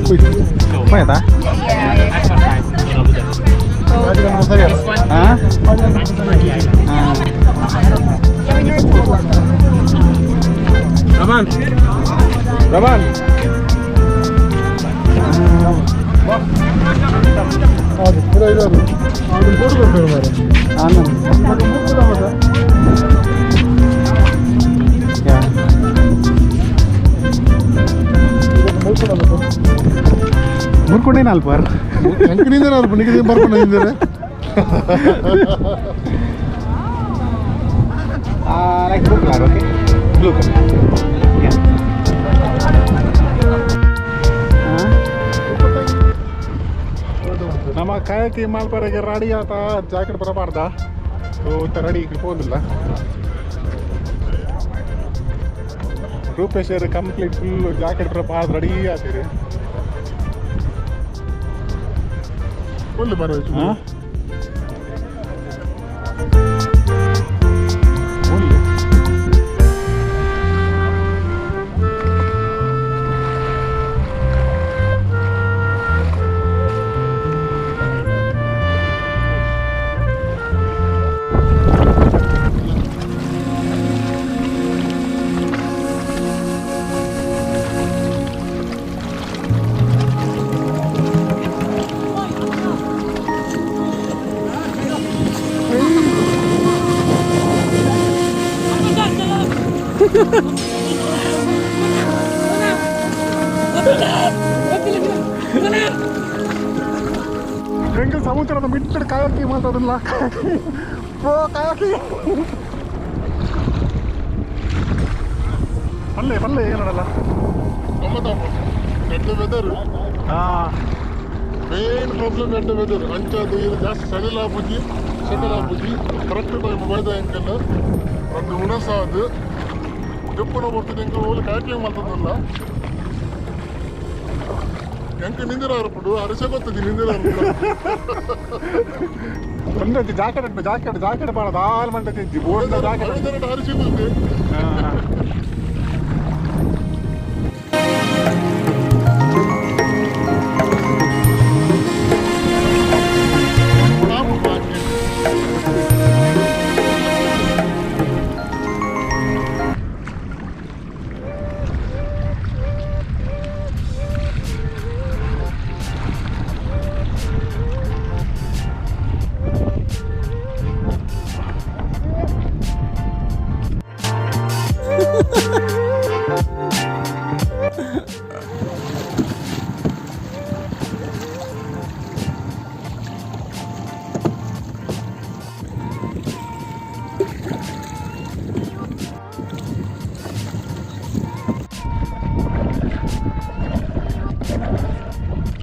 Apa ya ta? Hah? Aman. Aman. Abi burayı abi. Abi boru bakıyorum abi. Anladım. Ya. Murkunde nalpar. Yank ninder alp nikide barko ninder. Like blue color, okay? Blue color. Yeah. ನಮ್ಮ ಕಾಯಕಿ ಮಾಲ್ಪರೆಗೆ ready ಆತ jacket ಬರಬಾರ್ದ so ready ಹೋದಿಲ್ಲ Rupesh complete full jacket ಬರಬಾರ್ದು ready ಆಗ್ತೀರಿ full ಬರೋದು ಹೆಂಗೆ ಸಮುದ್ರದ ಮಿಟ್ಟಡ ಕಾಯಕಿ ಮಾತಾಡಲ್ಲ ಕಾಯಕಿ ಪಲ್ಲೆ ಪಲ್ಲೆ ಏನಲ್ಲ ಎಡ್ಡ ವೆದರ್ ಮೇನ್ ಪ್ರಾಬ್ಲಮ್ ಎಡ್ಡ ವೆದರ್ ಅಂಚದು ಇದು ಜಾಸ್ತಿ ಸೆಟಲ್ ಆಗ್ಬುಜಿ ಕರೆಕ್ಟ್ ಟೈಮ್ ಬೈದ ಹೆಂಗಲ್ಲ ಒಂದು ಹುಣಸ ಅದು ಎಪ್ಪನ ಬರ್ತದೆ ಹೆಂಗೆ ಹೋಗಿ ಕಾಯಕಿ ಮಾತಾಡಲ್ಲ ಹೆಂಗೆ ನಿಂದಿರ ಹರಪಡು ಅರಸೆ ಗೊತ್ತದಿ ನಿಂದಿರ ಒಂದೈತಿ ಜಾಕೆಟ್ ಭಾಳ ದಾಲ್ ಮಂಟೈತಿ ಬೋರ್ಡ್ ಜಾಕೆಟ್ ಅರಸಿ ಬಂದೆ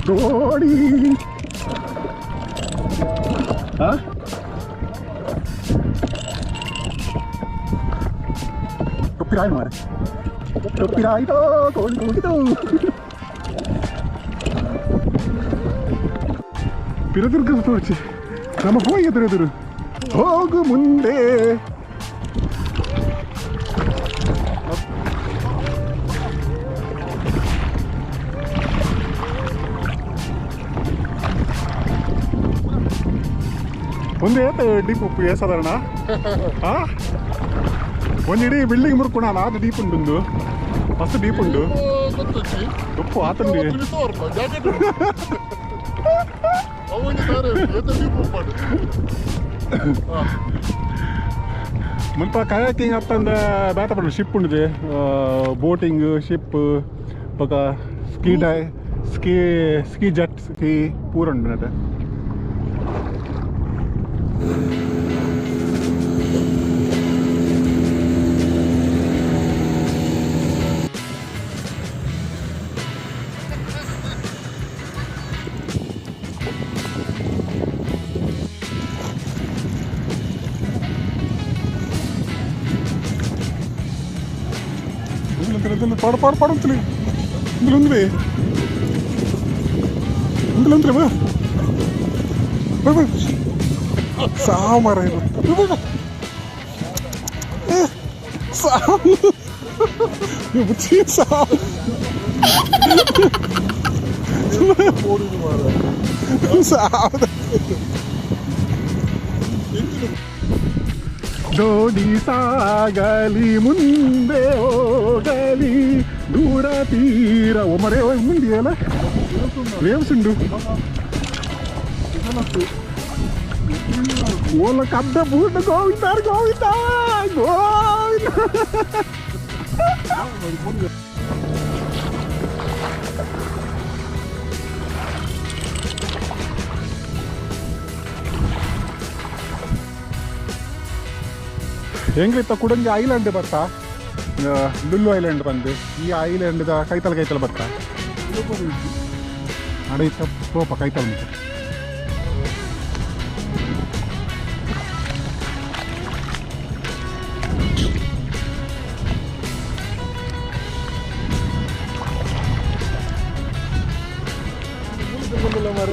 Dori. Hah? Copyright mare. Copyright kon gitu. Piraturga torchi. Nama hoye edur. Hogu munde. ಒಂದೇ ಡೀಪ್ ಉಪ್ಪು ಸಾಧಾರಣ ಒಂದಿಡೀ ಬಿಲ್ಡಿಂಗ್ ಮುರ್ಕೋಣ ಅದು ಡೀಪ್ ಉಂಟು ಮಸ್ತ್ ಡೀಪ್ ಉಂಟು ಉಪ್ಪು ಆತಂಡಿ ಮುಲ್ಪ ಕಯಾಕಿಂಗ್ ಅತ್ತಂದ ಬೇತ ಪಡ ಶಿಪ್ ಉಂಡಿದೆ ಬೋಟಿಂಗ್ ಶಿಪ್ ಪಕ್ಕ ಸ್ಕೀ ಜಟ್ ಸ್ಕೀ ಪೂರ ಉಂಟು ನಟ పడుతుంది ఇందులో ఉంది ఇందులో ఉంది సామర ಓಡಿದು ಮಾರ ದೋಣಿ ಸಾಗಲಿ ಮುಂದೆ ಹೋಗಲಿ ದೂರ ತೀರ ಒಮ್ಮರೆ ಮುಂದಿಯಲ್ಲ ರೇವಸುಂಡು ಓಲ ಕಬ್ಬ ಬೂಟ ಗೋವಿಂದ ಗೋವಿಂದ ಗೋವಿಂದ ಹೆಂಗಿತ್ತ ಕುಡಂಜಿ ಐಲ್ಯಾಂಡ್ ಬರ್ತಾ ಲುಲ್ಲು ಐಲ್ಯಾಂಡ್ ಬಂದು ಈ ಐಲ್ಯಾಂಡ್ದ ಕೈತಲ ಬರ್ತಾ ನಡೆಯುತ್ತ ಸೋಪ ಕೈತಲ ಉಂಟು ಮರ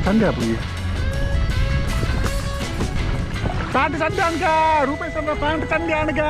ಸಂಡೆ ಅಪ್ಪ ಪ್ಯಾಂಟ್ ಸಂಡೆ ಅನ್ಕ ರೂಪಾಯಿ ಸಂಡೆ ಪ್ಯಾಂಟ್ ಸಂಡೆ ಅನ್ಕ